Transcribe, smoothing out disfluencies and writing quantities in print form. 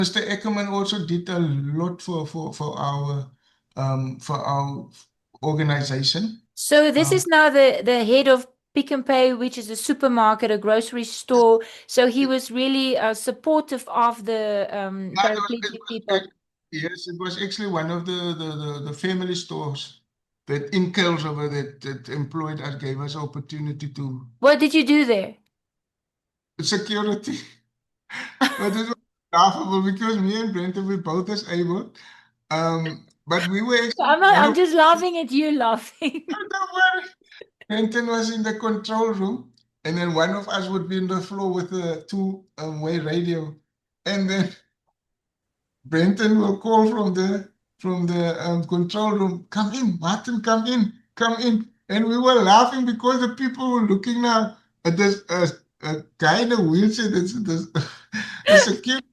Mr. Eckerman also did a lot for our organization. So this Um, is now the head of Pick n Pay, which is a supermarket, a grocery store. So he was really supportive of the it paraplegic was, people. yes, it was actually one of the family stores that in Kuilsriver that employed us, gave us opportunity to What did you do there? security. But it was laughable because me and Brenton were both disabled. But we were actually I'm not, one I'm of just laughing at you laughing. don't worry. Brenton was in the control room, and then one of us would be on the floor with a two-way radio, and then Brenton will call from the control room, "Come in, Martin, come in, come in." And we were laughing because the people were looking now at this a guy in a wheelchair. That's the security.